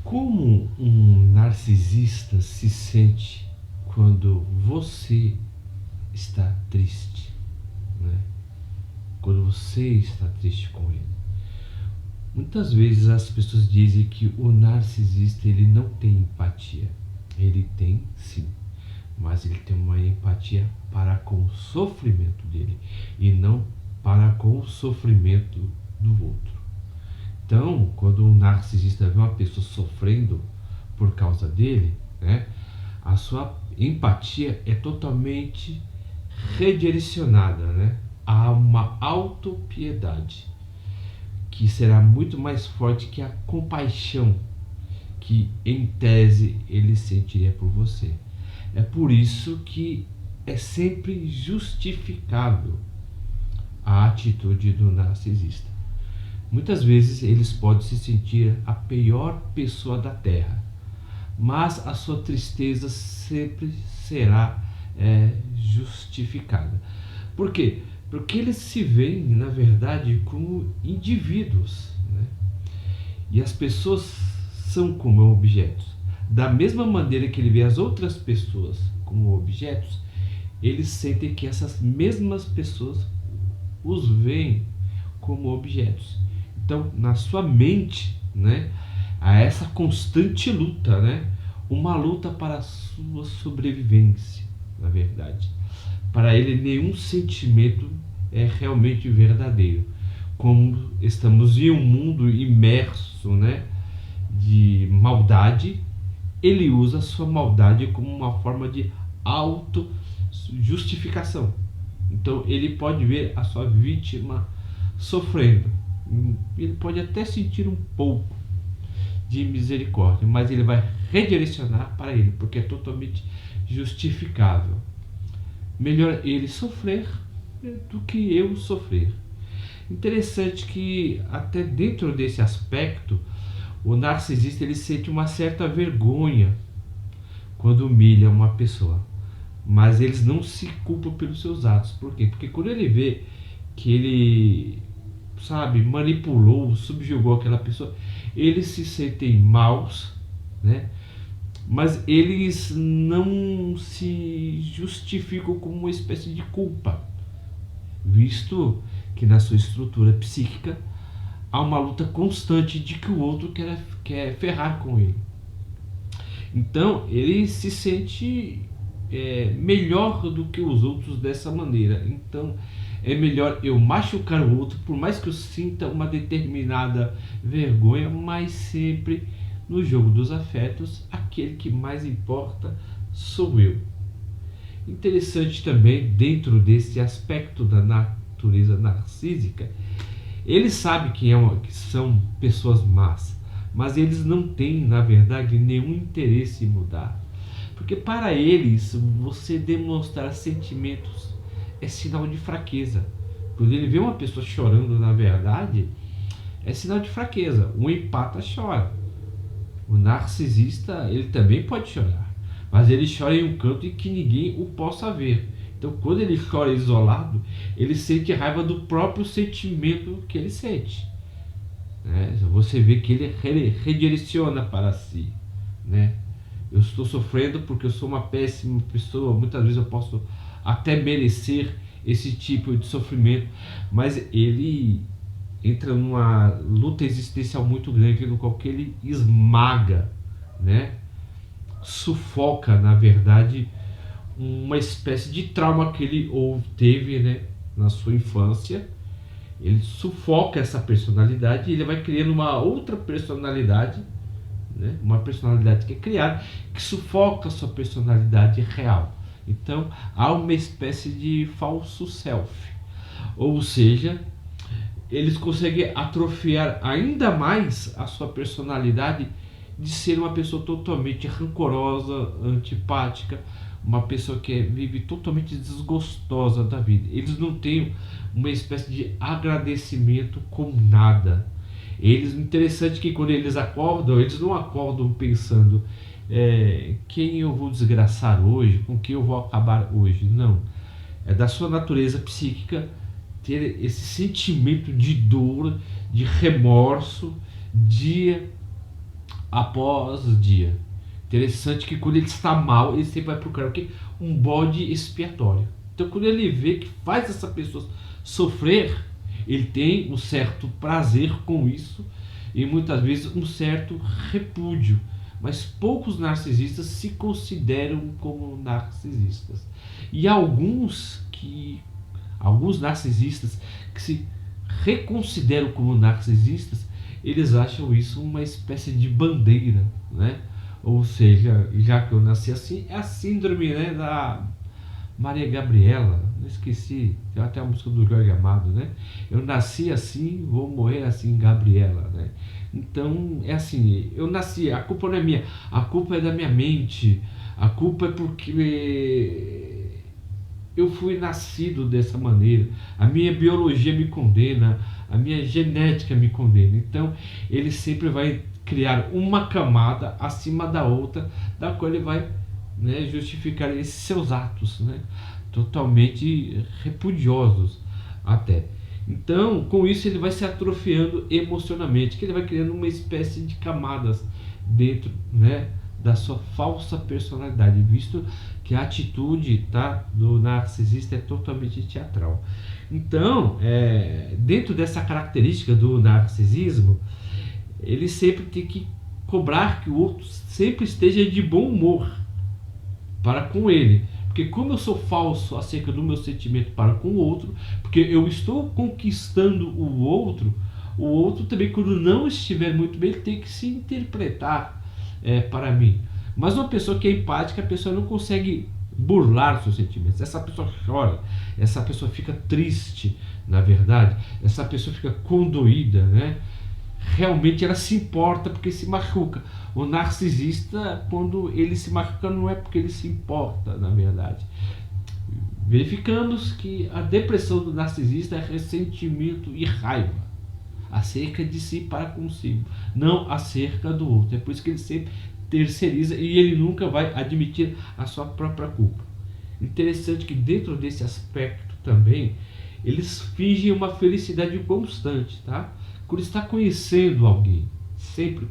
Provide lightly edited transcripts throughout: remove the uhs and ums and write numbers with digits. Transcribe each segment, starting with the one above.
Como um narcisista se sente quando você está triste, né? Quando você está triste com ele. Muitas vezes as pessoas dizem que o narcisista ele não tem empatia. Ele tem sim, mas ele tem uma empatia para com o sofrimento dele e não para com o sofrimento do outro. Então, quando um narcisista vê uma pessoa sofrendo por causa dele, né, a sua empatia é totalmente redirecionada, né, a uma autopiedade, que será muito mais forte que a compaixão que, em tese, ele sentiria por você. É por isso que é sempre justificável a atitude do narcisista. Muitas vezes eles podem se sentir a pior pessoa da Terra, mas a sua tristeza sempre será justificada. Por quê? Porque eles se veem, na verdade, como indivíduos, né? E as pessoas são como objetos. Da mesma maneira que ele vê as outras pessoas como objetos, eles sentem que essas mesmas pessoas os veem como objetos. Então, na sua mente, né, há essa constante luta, né? Uma luta para a sua sobrevivência, na verdade. Para ele, nenhum sentimento é realmente verdadeiro. Como estamos em um mundo imerso, né, de maldade, ele usa a sua maldade como uma forma de auto-justificação. Então, ele pode ver a sua vítima sofrendo. Ele pode até sentir um pouco de misericórdia, mas ele vai redirecionar para ele, porque é totalmente justificável. Melhor ele sofrer do que eu sofrer. Interessante que até dentro desse aspecto, o narcisista ele sente uma certa vergonha quando humilha uma pessoa, mas eles não se culpam pelos seus atos. Por quê? Porque quando ele vê que ele, sabe, manipulou, subjugou aquela pessoa, eles se sentem maus, né? Mas eles não se justificam como uma espécie de culpa, visto que na sua estrutura psíquica há uma luta constante de que o outro quer ferrar com ele. Então ele se sente melhor do que os outros dessa maneira. Então é melhor eu machucar o outro, por mais que eu sinta uma determinada vergonha, mas sempre no jogo dos afetos, aquele que mais importa sou eu. Interessante também, dentro desse aspecto da natureza narcísica, eles sabem que são pessoas más, mas eles não têm, na verdade, nenhum interesse em mudar. Porque para eles, você demonstrar sentimentos é sinal de fraqueza. Quando ele vê uma pessoa chorando, na verdade, é sinal de fraqueza. O empata chora. O narcisista, ele também pode chorar, mas ele chora em um canto em que ninguém o possa ver. Então, quando ele chora isolado, ele sente raiva do próprio sentimento que ele sente, né? Você vê que ele redireciona para si, né? Eu estou sofrendo porque eu sou uma péssima pessoa. Muitas vezes eu posso até merecer esse tipo de sofrimento, mas ele entra numa luta existencial muito grande, no qual ele esmaga, né? Sufoca, na verdade, uma espécie de trauma que ele teve, né, na sua infância. Ele sufoca essa personalidade e ele vai criando uma outra personalidade, né, uma personalidade que é criada, que sufoca a sua personalidade real. Então há uma espécie de falso self, ou seja, eles conseguem atrofiar ainda mais a sua personalidade de ser uma pessoa totalmente rancorosa, antipática, uma pessoa que vive totalmente desgostosa da vida. Eles não têm uma espécie de agradecimento com nada. Eles, interessante que quando eles acordam, eles não acordam pensando quem eu vou desgraçar hoje, com quem eu vou acabar hoje. Não. É da sua natureza psíquica ter esse sentimento de dor, de remorso, de após dia. Interessante que quando ele está mal, ele sempre vai procurar o quê? Um bode expiatório. Então quando ele vê que faz essa pessoa sofrer, ele tem um certo prazer com isso e muitas vezes um certo repúdio. Mas poucos narcisistas se consideram como narcisistas. E alguns narcisistas que se reconsideram como narcisistas, eles acham isso uma espécie de bandeira, né? Ou seja, já que eu nasci assim, é a síndrome, né, da Maria Gabriela, não esqueci, tem até a música do Jorge Amado, né? Eu nasci assim, vou morrer assim, Gabriela, né? Então, é assim, eu nasci, a culpa não é minha, a culpa é da minha mente, a culpa é porque eu fui nascido dessa maneira, a minha biologia me condena, a minha genética me condena. Então ele sempre vai criar uma camada acima da outra, da qual ele vai, né, justificar esses seus atos, né, totalmente repudiosos até. Então com isso ele vai se atrofiando emocionalmente, que ele vai criando uma espécie de camadas dentro, né, da sua falsa personalidade, visto que a atitude, tá, do narcisista é totalmente teatral. Então, dentro dessa característica do narcisismo, ele sempre tem que cobrar que o outro sempre esteja de bom humor para com ele. Porque como eu sou falso acerca do meu sentimento para com o outro, porque eu estou conquistando o outro também, quando não estiver muito bem, ele tem que se interpretar para mim. Mas uma pessoa que é empática, a pessoa não consegue burlar seus sentimentos. Essa pessoa chora, essa pessoa fica triste, na verdade, essa pessoa fica condoída, né? Realmente ela se importa porque se machuca. O narcisista, quando ele se machuca, não é porque ele se importa, na verdade. Verificamos que a depressão do narcisista é ressentimento e raiva acerca de si para consigo, não acerca do outro. É por isso que ele sempre terceiriza e ele nunca vai admitir a sua própria culpa. Interessante que dentro desse aspecto também, eles fingem uma felicidade constante, tá? Quando está conhecendo alguém, sempre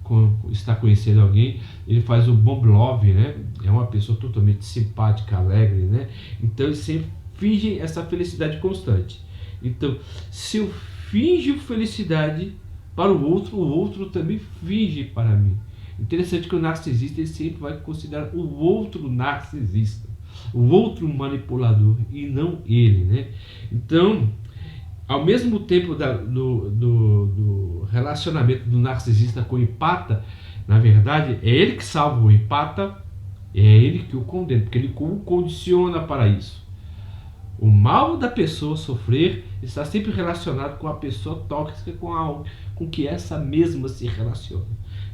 quando está conhecendo alguém, ele faz o bom love, né? É uma pessoa totalmente simpática, alegre, né? Então ele sempre finge essa felicidade constante. Então, se eu finjo felicidade para o outro também finge para mim. Interessante que o narcisista ele sempre vai considerar o outro narcisista, o outro manipulador e não ele, né? Então, ao mesmo tempo do relacionamento do narcisista com o empata, na verdade, é ele que salva o empata, é ele que o condena, porque ele o condiciona para isso. O mal da pessoa sofrer está sempre relacionado com a pessoa tóxica com que essa mesma se relaciona.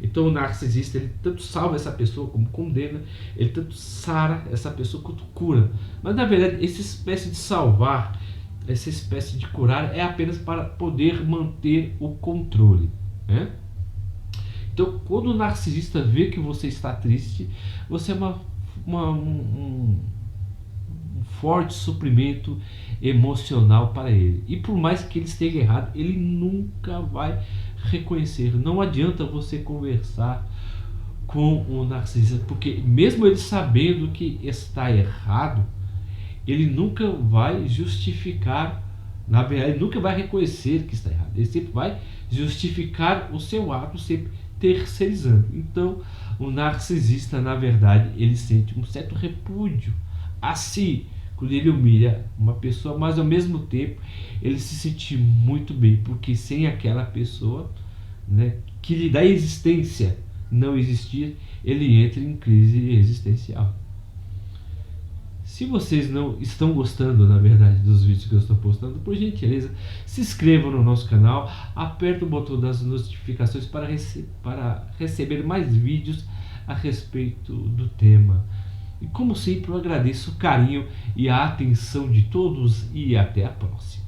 Então o narcisista ele tanto salva essa pessoa como condena, ele tanto sara essa pessoa quanto cura. Mas na verdade essa espécie de salvar, essa espécie de curar é apenas para poder manter o controle, né? Então quando o narcisista vê que você está triste, você é um forte suprimento emocional para ele. E por mais que ele esteja errado, ele nunca vai reconhecer. Não adianta você conversar com o narcisista, porque mesmo ele sabendo que está errado, ele nunca vai justificar, na verdade, ele nunca vai reconhecer que está errado. Ele sempre vai justificar o seu ato, sempre terceirizando. Então, o narcisista, na verdade, ele sente um certo repúdio a si, quando ele humilha uma pessoa, mas ao mesmo tempo ele se sente muito bem, porque sem aquela pessoa, né, que lhe dá existência não existir, ele entra em crise existencial. Se vocês não estão gostando, na verdade, dos vídeos que eu estou postando, por gentileza, se inscrevam no nosso canal, aperta o botão das notificações para receber mais vídeos a respeito do tema. E como sempre eu agradeço o carinho e a atenção de todos e até a próxima.